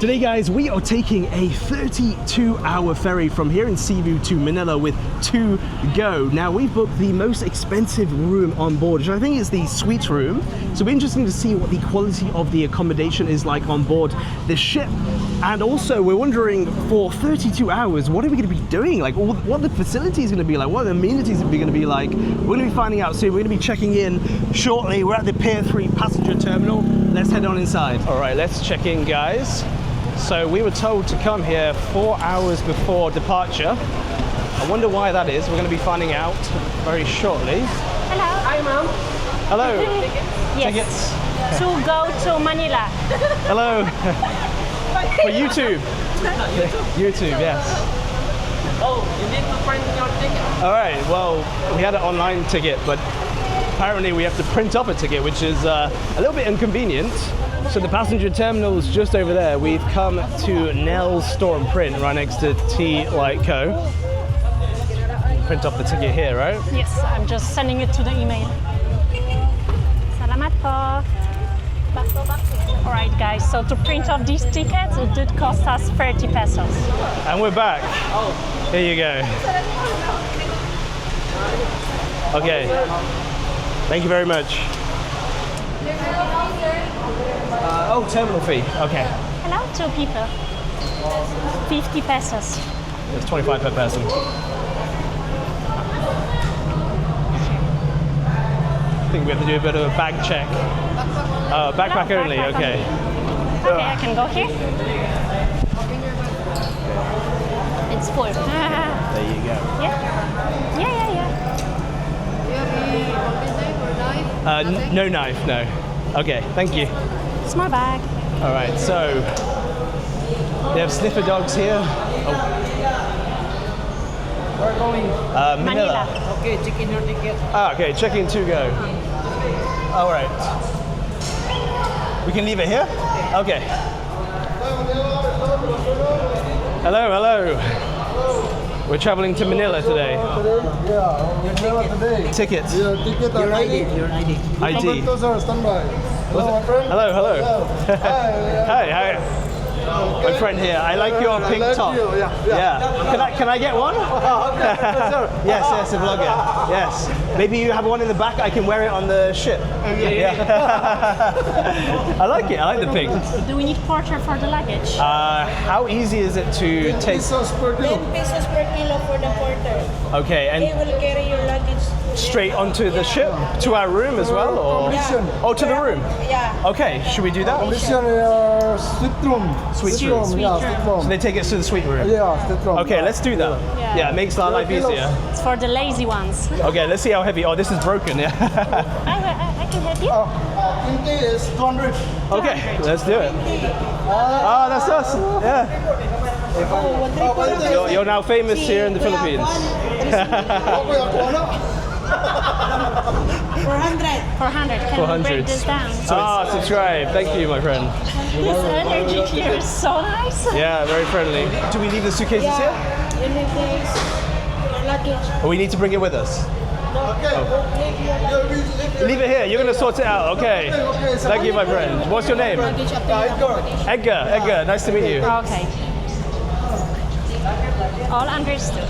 Today guys, we are taking a 32-hour ferry from here in Cebu to Manila with 2 go. Now we've booked the most expensive room on board, which I think is the suite room. So it'll be interesting to see what the quality of the accommodation is like on board the ship. And also we're wondering, for 32 hours, what are we going to be doing? Like what the facilities going to be like? What the amenities are going to be like? We're going to be finding out soon. We're going to be checking in shortly. We're at the Pier 3 passenger terminal. Let's head on inside. All right, let's check in guys. So we were told to come here 4 hours before departure. I wonder why that is. We're going to be finding out very shortly. Hello. Hi, Mom. Hello. Yes. Tickets. To go to Manila. Hello. For YouTube. YouTube, yes. Oh, you need to print your ticket. All right, well, we had an online ticket, but apparently we have to print up a ticket, which is a little bit inconvenient. So the passenger terminal is just over there. We've come to Nell's Store and Print right next to T Light Co. Print off the ticket here, right? Yes, I'm just sending it to the email. Salamat po. All right, guys, so to print off these tickets, it did cost us 30 pesos. And we're back. Here you go. Okay. Thank you very much. Oh, terminal fee. Okay. Hello, 2 people. 50 pesos. It's 25 per person. I think we have to do a bit of a bag check. Backpack No, only, backpack okay. Okay, I can go here. It's full. There you go. Yeah. No knife, no. Okay, thank you. Small bag. All right, so they have sniffer dogs here. Oh. We're going. Manila. Okay, check in your ticket. Okay, check in to go. All right. We can leave it here? Okay. Hello. We're traveling to Manila today. Yeah, Manila today. Tickets. Your ticket Your and ID. Your ID. ID. Those are standby. Hello, my friend. Hello. Hi. My friend here. I like your pink like top. you, yeah. Can I get one? Yes, a vlogger. Yes. Maybe you have one in the back. I can wear it on the ship. Yeah. I like it. I like the pink. Do we need porter for the luggage? How easy is it to take? 10 pesos per kilo. 10 pesos per kilo for the porter. Okay, They and will carry your luggage straight onto the ship to our room as well, or Commission. to the room. Yeah. Okay, should we do that? Commission suite room. Suite Suite room. room. Yeah, Suite suite So room. they take us to the suite room. Yeah, suite room. Okay, let's do that. Yeah, it makes our life easier. It's for the lazy ones. Okay, let's see how heavy. Oh, this is broken. Yeah. I can help you. 20 is 200. Okay, let's do it. Ah, that's us. Yeah. You're now famous here in the Philippines. 400. 400. Can we break this down? Subscribe. Thank you, my friend. This energy here is so nice. Yeah, very friendly. Do we leave the suitcases here? You need this. Your luggage. Or we need to bring it with us? Okay. Leave it here. You're going to sort it out. Okay. Thank you, my friend. What's your name? Luggage up to your accommodation. Edgar. Nice to meet you. Okay. All understood.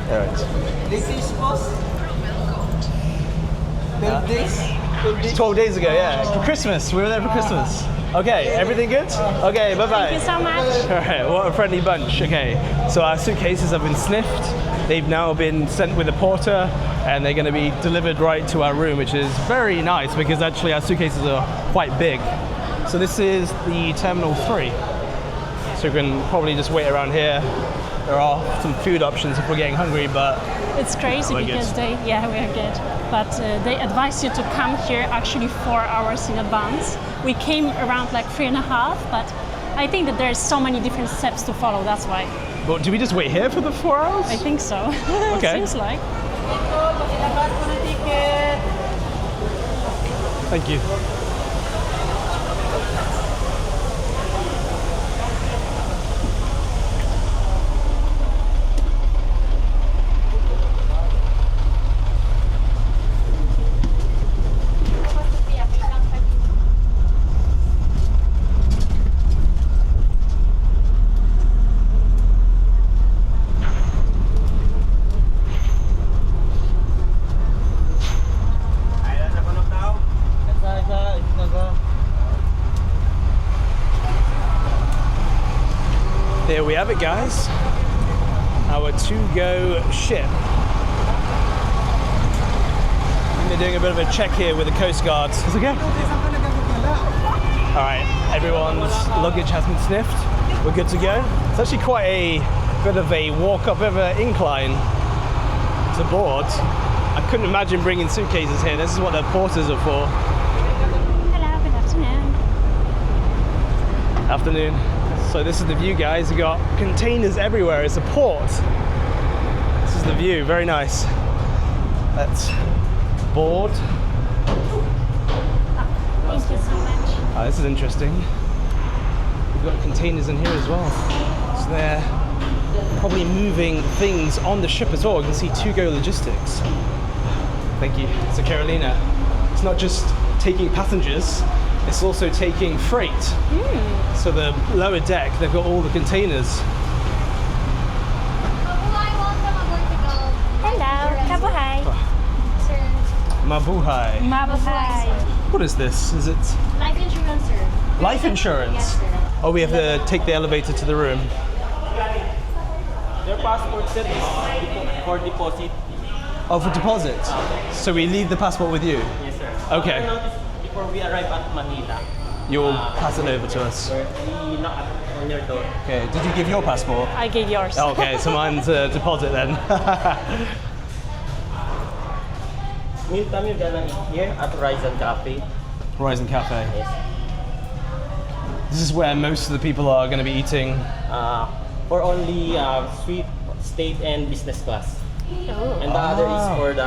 All right. This is supposed 12 days. 12 days ago, yeah. For Christmas. We were there for Christmas. Okay, everything good? Okay, bye-bye. Thank you so much. All right, what a friendly bunch. Okay, so our suitcases have been sniffed. They've now been sent with a porter, and they're going to be delivered right to our room, which is very nice because actually our suitcases are quite big. So this is the Terminal 3. So we can probably just wait around here. There are some food options if we're getting hungry, but It's crazy We're because good. we're good. But they advise you to come here actually 4 hours in advance. We came around like 3.5, but I think that there's so many different steps to follow, that's why. well, do we just wait here for the 4 hours? I think so. Okay. Seems like. Thank you. There we have it, guys. Our to-go ship. And they're doing a bit of a check here with the Coast Guard. It's okay. All right, everyone's luggage has been sniffed. We're good to go. It's actually quite a bit of a walk up, bit of an incline to board. I couldn't imagine bringing suitcases here. This is what the porters are for. Hello, good afternoon. Afternoon. So this is the view, guys. We've got containers everywhere. It's a port. This is the view. Very nice. Let's board. Thank you so much. Oh, this is interesting. We've got containers in here as well. So they're probably moving things on the ship as well. You can see to-go logistics. Thank you. So Karolina, it's not just taking passengers, it's also taking freight. So the lower deck, they've got all the containers. Hello, kabuhay. Mabuhay. Mabuhay. What is this? Is it Life insurance, sir. life insurance? Yes, sir. Oh, we have to take the elevator to the room. Their passport set is for deposit. Oh, for deposit? So we leave the passport with you? Yes, sir. Okay. Before we arrive at Manila, You'll pass it over to us. we knock on your door. Okay, did you give your passport? I gave yours. Oh, okay, so mine's a deposit then. Meantime, you're gonna eat here at Horizon Cafe. Horizon Cafe. Yes. This is where most of the people are going to be eating. For only suite, state, and business class. Oh. And the other is for the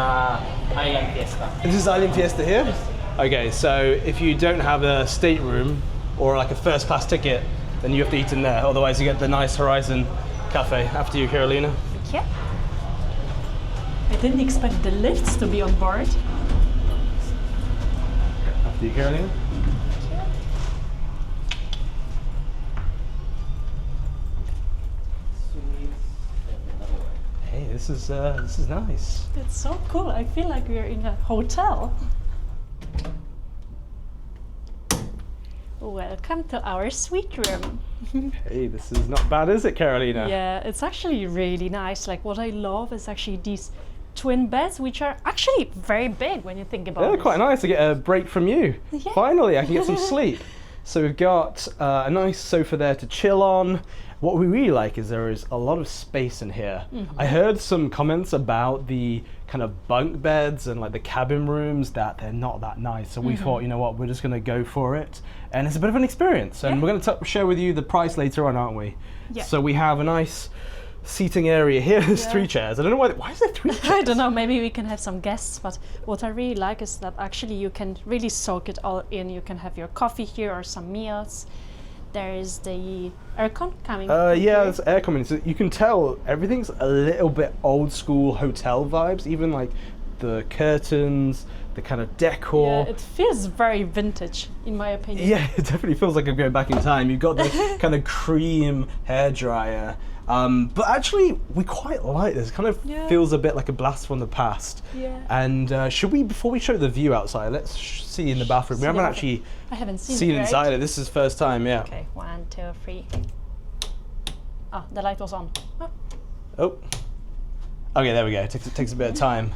Island Fiesta. This is Island Fiesta here? Okay, so if you don't have a stateroom or like a first class ticket, then you have to eat in there. Otherwise you get the nice Horizon Cafe. After you, Karolina. Yeah. I didn't expect the lifts to be on board. After you, Karolina. Hey, this is nice. It's so cool. I feel like we're in a hotel. Welcome to our suite room. Hey, this is not bad, is it, Karolina? Yeah, it's actually really nice. Like what I love is actually these twin beds, which are actually very big when you think about it. They're quite nice to get a break from you. Yeah. Finally, I can get some sleep. So we've got a nice sofa there to chill on. What we really like is there is a lot of space in here. I heard some comments about the kind of bunk beds and like the cabin rooms that they're not that nice. So we thought, you know what, we're just going to go for it. And it's a bit of an experience. And Yeah. we're going to share with you the price later on, aren't we? Yeah. So we have a nice seating area here. There's 3 chairs. I don't know why is there 3 chairs? I don't know, maybe we can have some guests, but what I really like is that actually you can really soak it all in. You can have your coffee here or some meals. There is the aircon coming. Yeah, here. there's air coming. So you can tell everything's a little bit old school hotel vibes. Even like the curtains, the kind of decor. Yeah, it feels very vintage, in my opinion. Yeah, it definitely feels like I'm going back in time. You've got the kind of cream hairdryer. But actually, we quite like this. Kind of Yeah. feels a bit like a blast from the past. Yeah. And should we, before we show the view outside, let's see in the bathroom. We See the haven't bathroom. actually I haven't seen seen it, right? inside it. This is first time, yeah. Okay, 1, 2, 3. Ah, the light was on. Oh. Oh. Okay, there we go. It takes a bit of time.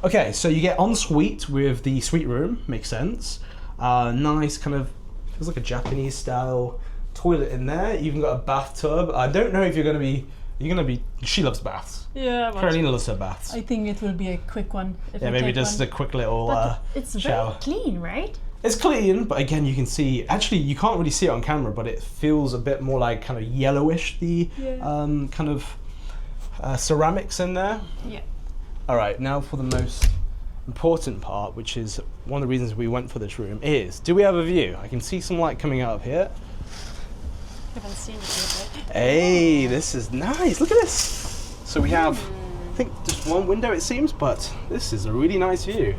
Okay, so you get en suite with the suite room. Makes sense. Nice kind of, feels like a Japanese style toilet in there. You even got a bathtub. I don't know if you're gonna be, she loves baths. Yeah, but Karolina loves her baths. I think it will be a quick one. If Yeah, I maybe take just one. a quick little But it's shower. very clean, right? It's clean, but again, you can see, actually, you can't really see it on camera, but it feels a bit more like kind of yellowish, the kind of ceramics in there. Yeah. All right, now for the most important part, which is one of the reasons we went for this room, is, do we have a view? I can see some light coming out of here. Haven't seen it yet, right? Hey, this is nice. Look at this. So we have, I think, just one window it seems, but this is a really nice view.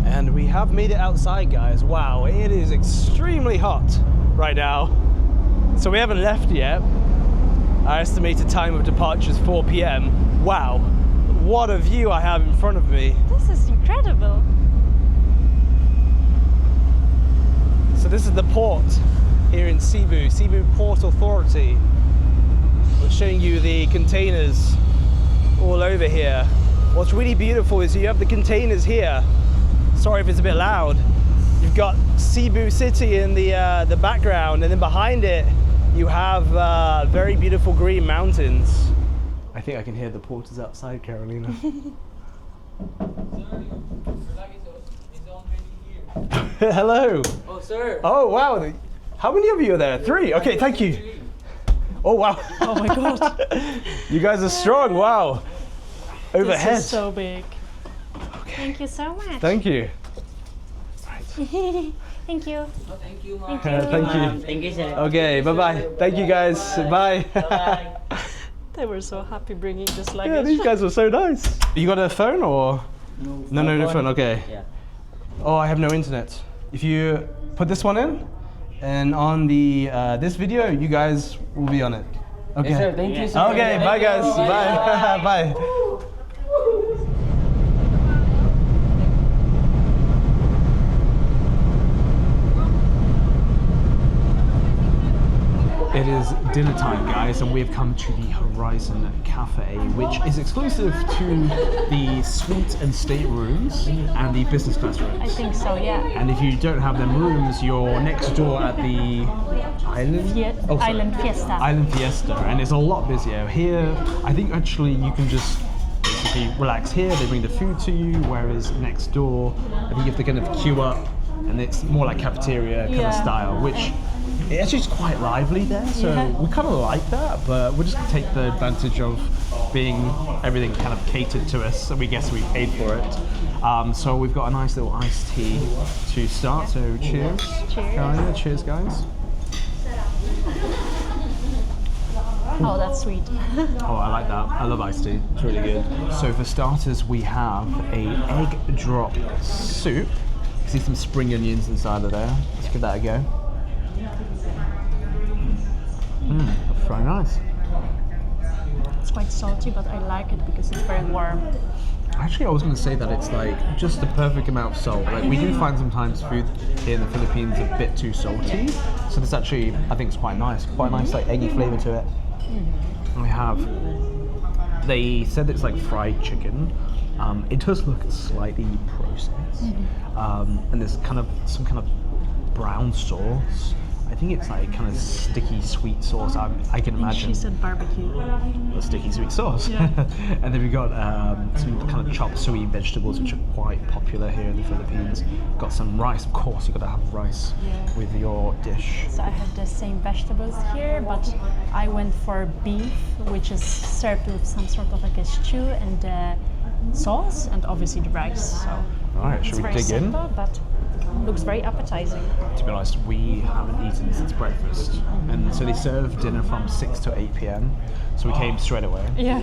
And we have made it outside, guys. Wow, it is extremely hot right now. So we haven't left yet. Our estimated time of departure is 4 p.m. Wow, what a view I have in front of me. This is incredible. So this is the port here in Cebu, Cebu Port Authority. We're showing you the containers all over here. What's really beautiful is you have the containers here. Sorry if it's a bit loud. You've got Cebu City in the background, and then behind it you have very beautiful green mountains. I think I can hear the porters outside, Karolina. Hello. Oh, sir. Oh, wow. How many of you are there? 3. Okay, thank you. Oh, wow. Oh my god. You guys are strong. Wow. Overhead. This is so big. Thank you so much. Thank you. Thank you. Thank you, ma'am. Thank you. Thank you, sir. Okay, bye-bye. Thank you guys. Bye. Bye. They were so happy bringing this Yeah, luggage. these guys were so nice. You got a phone or? No phone. Okay. Yeah. Oh, I have no internet. If you put this one in, and on the this video, you guys will be on it. Okay. Yes, sir. Thank you, sir. Okay, bye guys. Bye. Bye. It is dinner time, guys, and we have come to the Horizon Cafe, which is exclusive to the suite and state rooms and the business class rooms. I think so, yeah. And if you don't have them rooms, you're next door at the Island? Fie- Oh, sorry. Island Fiesta. Island Fiesta, and it's a lot busier. Here, I think actually you can just basically relax here, they bring the food to you, whereas next door, I think you have to kind of queue up, and it's more like cafeteria kind of Yeah. style, which it actually is quite lively there, so Yeah. we kind of like that, but we're just going to take the advantage of being everything kind of catered to us, so we guess we paid for it. So we've got a nice little iced tea to start, so cheers. Cheers. Karolina, cheers guys. Oh, that's sweet. Oh, I like that. I love iced tea. It's really good. So for starters, we have a egg drop soup. You see some spring onions inside of there. Let's give that a go. That's very nice. It's quite salty, but I like it because it's very warm. Actually, I was going to say that it's like just the perfect amount of salt. Like we do find sometimes food here in the Philippines a bit too salty. So this actually, I think, is quite nice. Quite nice, like eggy flavour to it. And we have. They said it's like fried chicken. It does look slightly processed, and there's kind of some kind of brown sauce. I think it's like kind of sticky sweet sauce. I can imagine. She said barbecue. A sticky sweet sauce. Yeah. And then we've got some kind of chop suey vegetables, which are quite popular here in the Philippines. Got some rice, of course. You got to have rice with your dish. So I have the same vegetables here, but I went for beef, which is served with some sort of like a stew and sauce, and obviously the rice. So All right, it's should we very dig simple, but looks very appetizing. in? To be honest, we haven't eaten since breakfast, and so they serve dinner from 6 to 8 p.m. So we came straight away. Yeah.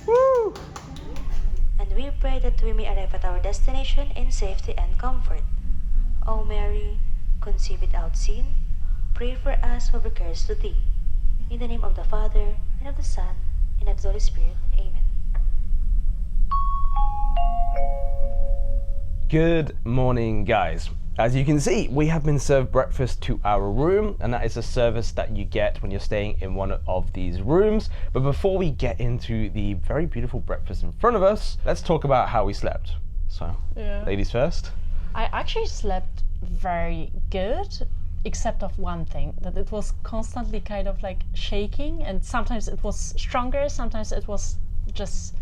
Woo! And we pray that we may arrive at our destination in safety and comfort. O Mary, conceived without sin, pray for us who cares to thee. In the name of the Father, and of the Son, and of the Holy Spirit. Amen. Good morning, guys. As you can see, we have been served breakfast to our room, and that is a service that you get when you're staying in one of these rooms. But before we get into the very beautiful breakfast in front of us, let's talk about how we slept. So, ladies first. I actually slept very good, except of one thing, that it was constantly kind of like shaking, and sometimes it was stronger, sometimes it was just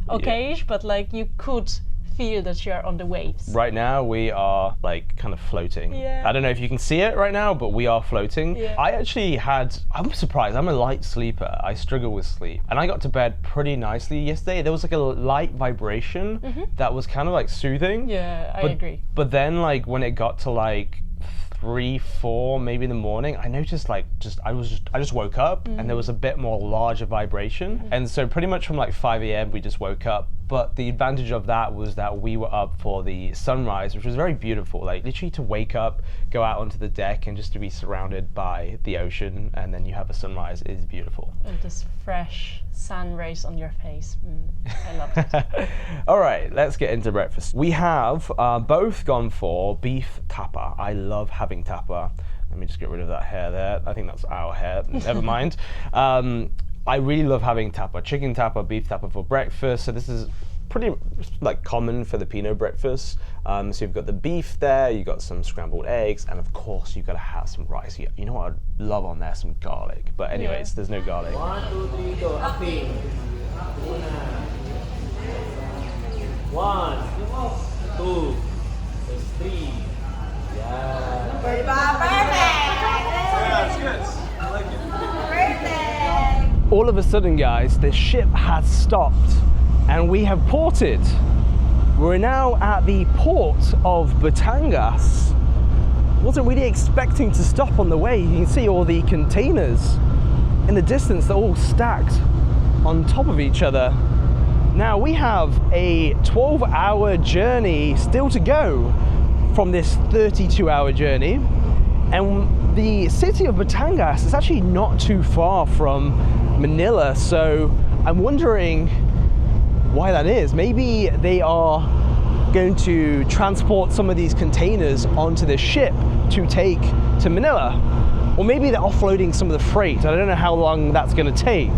okay-ish, but like you could feel that you're on the waves. Right now we are like kind of floating. Yeah. I don't know if you can see it right now, but we are floating. Yeah. I'm surprised, I'm a light sleeper. I struggle with sleep. And I got to bed pretty nicely yesterday. There was like a light vibration that was kind of like soothing. Yeah, I But- agree. But then like when it got to like 3, 4, maybe in the morning, I noticed like I just woke up and there was a bit more larger vibration. And so pretty much from like 5 a.m. we just woke up but the advantage of that was that we were up for the sunrise, which was very beautiful. Like literally to wake up, go out onto the deck, and just to be surrounded by the ocean, and then you have a sunrise is beautiful. And this fresh sun rays on your face. I loved it. All right, let's get into breakfast. We have both gone for beef tapa. I love having tapa. Let me just get rid of that hair there. I think that's our hair. Never mind. I really love having tapa, chicken tapa, beef tapa for breakfast. So this is pretty like common Filipino breakfast. So you've got the beef there, you've got some scrambled eggs, and of course you've got to have some rice. You know what I'd love on there? Some garlic. But anyways, there's no garlic. 1, 2, 3, go. Acting. 1, 2, 3. Yeah. All of a sudden, guys, the ship has stopped and we have ported. We're now at the port of Batangas. Wasn't really expecting to stop on the way. You can see all the containers in the distance. They're all stacked on top of each other. Now we have a 12-hour journey still to go from this 32-hour journey. And the city of Batangas is actually not too far from Manila. So I'm wondering why that is. Maybe they are going to transport some of these containers onto the ship to take to Manila. Or maybe they're offloading some of the freight. I don't know how long that's going to take.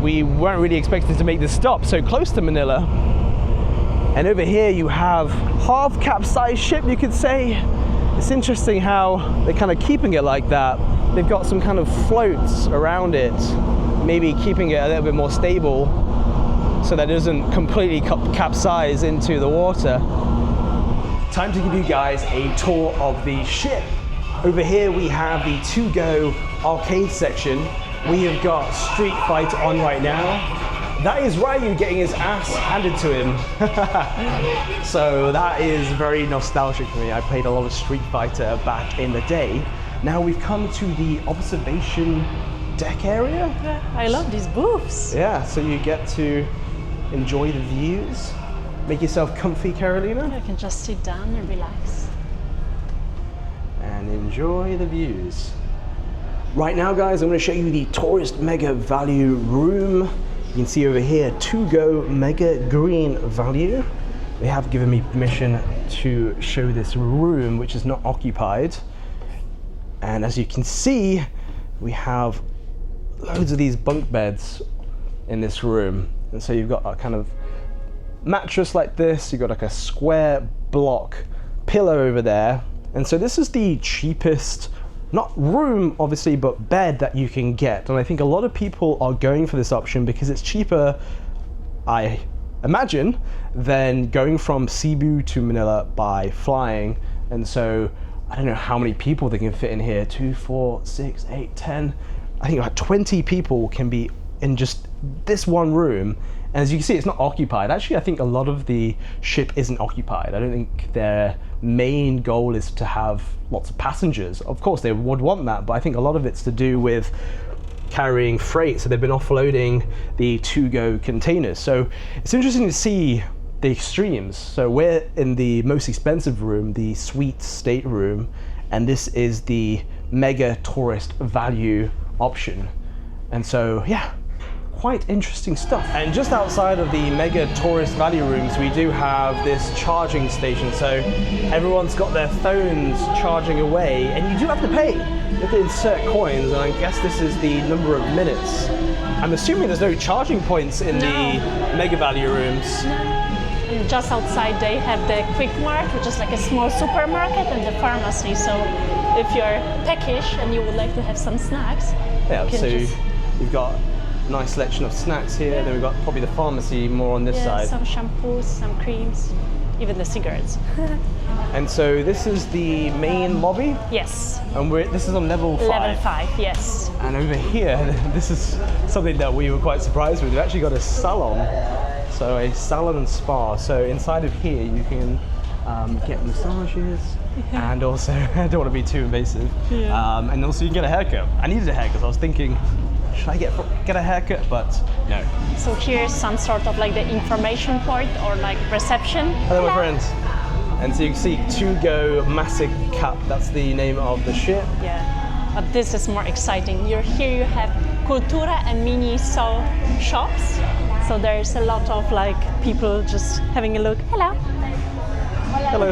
We weren't really expecting to make this stop so close to Manila. And over here you have half capsized ship, you could say. It's interesting how they're kind of keeping it like that. They've got some kind of floats around it, maybe keeping it a little bit more stable so that it doesn't completely capsize into the water. Time to give you guys a tour of the ship. Over here we have the to-go arcade section. We have got Street Fighter on right now. That is Ryu getting his ass handed to him. So that is very nostalgic for me. I played a lot of Street Fighter back in the day. Now we've come to the observation deck area. I love these booths. Yeah, so you get to enjoy the views. Make yourself comfy, Karolina. You can just sit down and relax. And enjoy the views. Right now, guys, I'm going to show you the tourist mega value room. You can see over here, to-go mega green value. They have given me permission to show this room, which is not occupied. And as you can see, we have loads of these bunk beds in this room. And so you've got a kind of mattress like this, you've got like a square block pillow over there. And so this is the cheapest, not room obviously, but bed that you can get. And I think a lot of people are going for this option because it's cheaper, I imagine, than going from Cebu to Manila by flying. And so I don't know how many people they can fit in here. 2, 4, 6, 8, 10. I think about 20 people can be in just this one room. And as you can see, it's not occupied. Actually, I think a lot of the ship isn't occupied. I don't think their main goal is to have lots of passengers. Of course, they would want that, but I think a lot of it's to do with carrying freight. So they've been offloading the to-go containers. So it's interesting to see the extremes. So we're in the most expensive room, the suite stateroom, and this is the mega tourist value option. And so, yeah, quite interesting stuff. And just outside of the mega tourist value rooms, we do have this charging station. So everyone's got their phones charging away, and you do have to pay. You have to insert coins, and I guess this is the number of minutes. I'm assuming there's no charging points in the mega value rooms. And just outside they have the Quick Mart, which is like a small supermarket, and the pharmacy. So if you're peckish and you would like to have some snacks, yeah, you can so just... you've got a nice selection of snacks here. Then we've got probably the pharmacy more on this side. Some shampoos, some creams, even the cigarettes. And so this is the main lobby? Yes. And this is on level 5. Level 5, yes. And over here, this is something that we were quite surprised with. We've actually got a salon. So a salon and spa. So inside of here you can get massages and also, I don't want to be too invasive, and also you can get a haircut. I needed a haircut. I was thinking, should I get a haircut? But no. So here's some sort of like the information point or like reception. Hello, my friends. And so you can see To Go Massive Cup. That's the name of the ship. Yeah, but this is more exciting. Here you have Cultura and Miniso shops. So there's a lot of like people just having a look. Hello. Hello.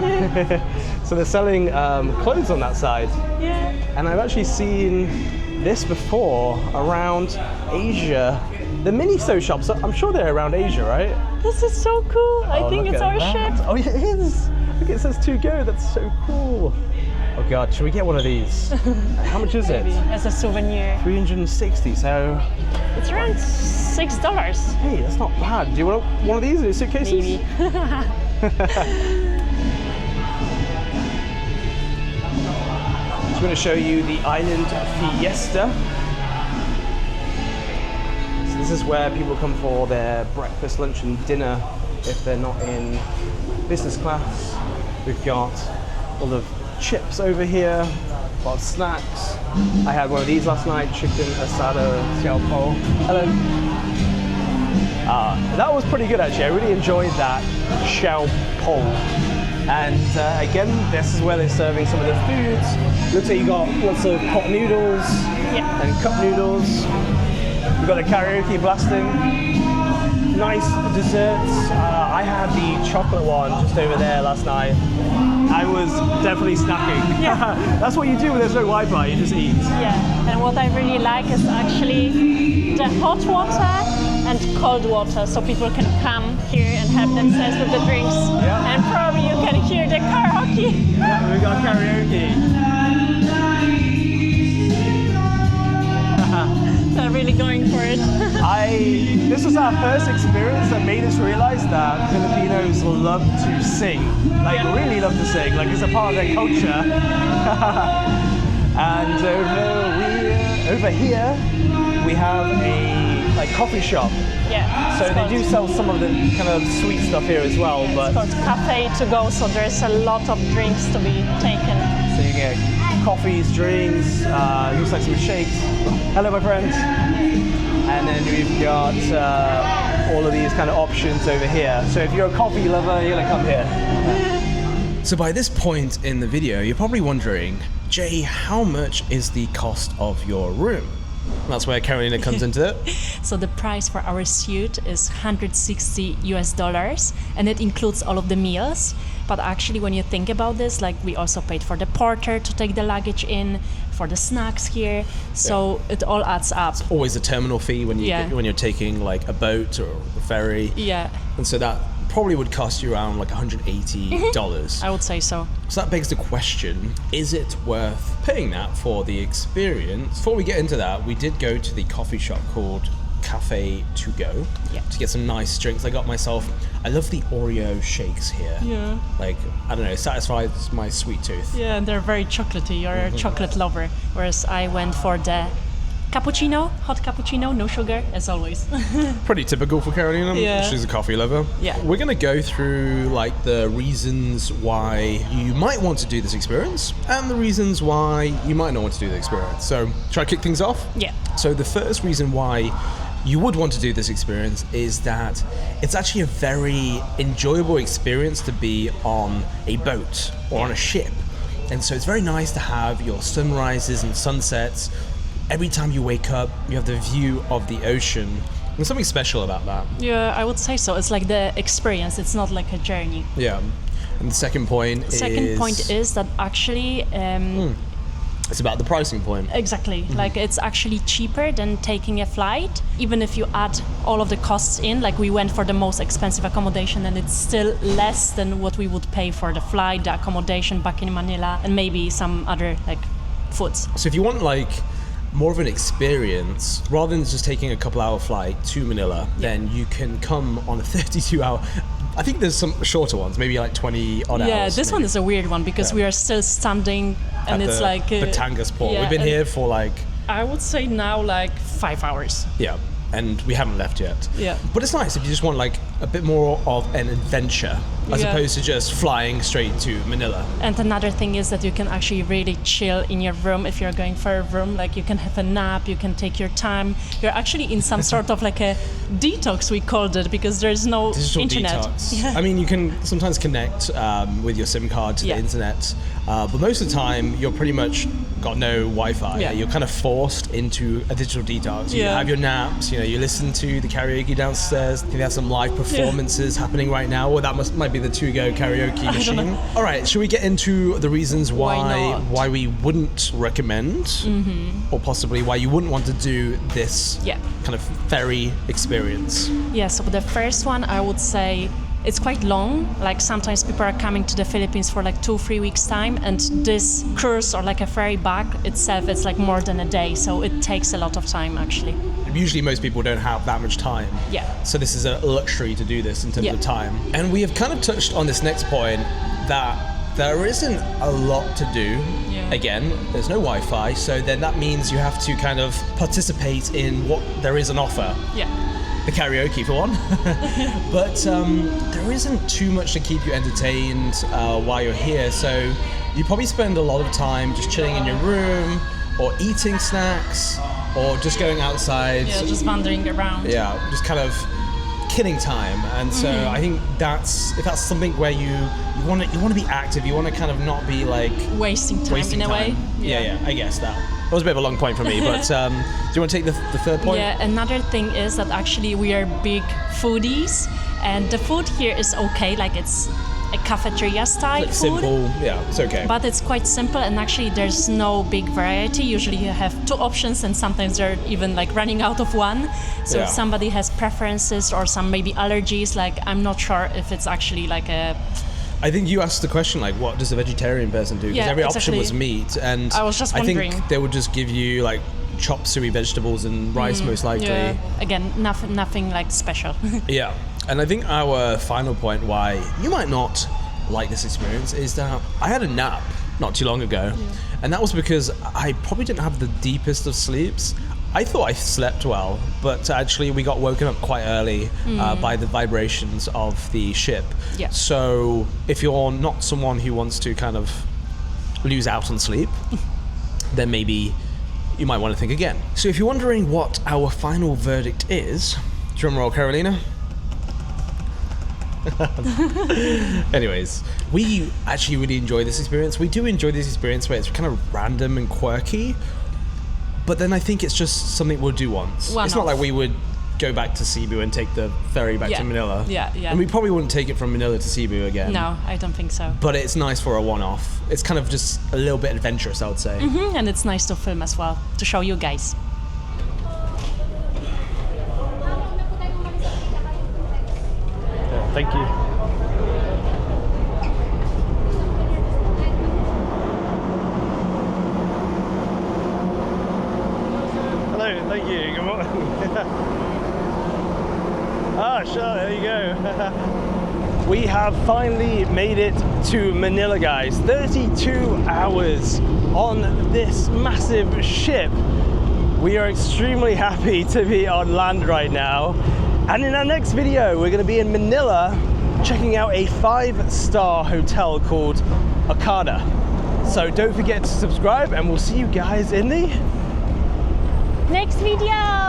So they're selling clothes on that side. Yeah. And I've actually seen this before around Asia. The Miniso shops, I'm sure they're around Asia, right? This is so cool. I think look it's at our that. ship. Oh, yeah, it is. Look, it says To Go. That's so cool. Oh God, should we get one of these? How much is it? As a souvenir. 360. So It's around $6. hey, that's not bad. Do you want one of these in your suitcases? Maybe. I'm going to show you the island Fiesta. So this is where people come for their breakfast, lunch and dinner if they're not in business class. We've got all of chips over here, a lot of snacks. I had one of these last night, chicken asado xiao po. Hello. That was pretty good actually. I really enjoyed that xiao po. And again, this is where they're serving some of the foods. Looks like you got lots of pot noodles and cup noodles. You've got a karaoke blasting. Nice desserts. I had the chocolate one just over there last night. I was definitely snacking. Yeah. That's what you do when there's no Wi-Fi, you just eat. Yeah, and what I really like is actually the hot water and cold water, so people can come here and help themselves with the drinks. Yeah. And probably you can hear the karaoke. Yeah, we got karaoke. They're really going for it. This was our first experience that made us realize that Filipinos love to sing. Like, really love to sing. Like, it's a part of their culture. And over here, we have a like coffee shop. Yeah. So it's they called- do sell some of the kind of sweet stuff here as well. It's But called cafe to go, so there's a lot of drinks to be taken. so you get coffees, drinks, looks like some shakes. Hello, my friends. And then we've got all of these kind of options over here. So if you're a coffee lover, you're gonna come here. So by this point in the video, you're probably wondering, Jay, how much is the cost of your room? That's where Karolina comes into it. So the price for our suite is $160, and it includes all of the meals. But actually, when you think about this, like we also paid for the porter to take the luggage in, for the snacks here. So it all adds up. Always a terminal fee when when you're taking like a boat or a ferry. Yeah, And so that probably would cost you around like $180. I would say so. So that begs the question, is it worth paying that for the experience? Before we get into that, we did go to the coffee shop called Cafe To Go to get some nice drinks. I got myself, I love the Oreo shakes here. Yeah. Like, I don't know, it satisfies my sweet tooth. Yeah, and they're very chocolatey. You're a chocolate lover. Whereas I went for the cappuccino, hot cappuccino, no sugar, as always. Pretty typical for Karolina. Yeah. She's a coffee lover. Yeah. We're going to go through like the reasons why you might want to do this experience and the reasons why you might not want to do the experience. So, try to kick things off? Yeah. So the first reason why you would want to do this experience is that it's actually a very enjoyable experience to be on a boat or on a ship. And so it's very nice to have your sunrises and sunsets. Every time you wake up, you have the view of the ocean. There's something special about that. Yeah, I would say so. It's like the experience. It's not like a journey. Yeah. And the second point is that actually it's about the pricing point. exactly. Like it's actually cheaper than taking a flight, even if you add all of the costs in. Like we went for the most expensive accommodation, and it's still less than what we would pay for the flight, the accommodation back in Manila, and maybe some other like foods. So if you want like more of an experience, rather than just taking a couple-hour flight to Manila, then you can come on a 32-hour. I think there's some shorter ones, maybe like 20 odd hours. Yeah, this maybe. one is a weird one because we are still standing, and At it's the like Batangas port. yeah, We've been and here for like I would say now like 5 hours. and we haven't left yet. Yeah. But it's nice if you just want like a bit more of an adventure as Yeah. opposed to just flying straight to Manila. And another thing is that you can actually really chill in your room if you're going for a room. Like you can have a nap, you can take your time. You're actually in some sort of like a detox, we called it, because there's no Digital internet. detox. Yeah. I mean, you can sometimes connect with your SIM card to Yeah. the internet, but most of the time you're pretty much got no Wi-Fi. Yeah. You're kind of forced into a digital detox. You Yeah. have your naps. You listen to the karaoke downstairs. They have some live performances happening right now, or that might be the to-go karaoke don't machine. know. All right, should we get into the reasons Why not? we wouldn't recommend, or possibly why you wouldn't want to do this Yeah. kind of ferry experience? Yeah, so the first one I would say it's quite long. Like sometimes people are coming to the Philippines for like 2-3 weeks time, and this cruise or like a ferry back itself, it's like more than a day, so it takes a lot of time actually. Usually most people don't have that much time. Yeah. So this is a luxury to do this in terms Yeah. of time. And we have kind of touched on this next point that there isn't a lot to do. Yeah. Again, there's no Wi-Fi, so then that means you have to kind of participate in what there is on offer. Yeah. The karaoke for one. But there isn't too much to keep you entertained while you're here, so you probably spend a lot of time just chilling in your room or eating snacks or just going outside. Yeah, just wandering around. Yeah, just kind of killing time. And so I think if that's something where you want to be active, you want to kind of not be like Wasting time wasting in a time. way. Yeah, I guess that was a bit of a long point for me, but do you want to take the third point? Yeah, another thing is that actually we are big foodies, and the food here is okay, like it's a cafeteria style Like food. simple, yeah, it's okay. But it's quite simple, and actually there's no big variety. Usually you have 2 options, and sometimes they're even like running out of one. So Yeah. if somebody has preferences or some maybe allergies, like I'm not sure if it's actually like a... I think you asked the question, like, what does a vegetarian person do? Because Yeah, every option exactly. was meat, and I was just I wondering. think they would just give you like chopped suey vegetables and rice, most likely. Yeah, again, nothing like special. Yeah. And I think our final point why you might not like this experience is that I had a nap not too long ago, and that was because I probably didn't have the deepest of sleeps. I thought I slept well, but actually we got woken up quite early by the vibrations of the ship. Yeah. So if you're not someone who wants to kind of lose out on sleep, then maybe you might want to think again. So if you're wondering what our final verdict is, drum roll, Karolina. Anyways, we actually really enjoy this experience. We do enjoy this experience where it's kind of random and quirky, but then I think it's just something we'll do once. One It's not off. like we would go back to Cebu and take the ferry back Yeah. to Manila. Yeah. And we probably wouldn't take it from Manila to Cebu again. No, I don't think so. But it's nice for a one-off. It's kind of just a little bit adventurous, I would say. And it's nice to film as well, to show you guys. Thank you. Hello, thank you. Good morning. Sure, there you go. We have finally made it to Manila, guys. 32 hours on this massive ship. We are extremely happy to be on land right now. And in our next video, we're going to be in Manila checking out a 5-star hotel called Okada. So don't forget to subscribe, and we'll see you guys in the Next video!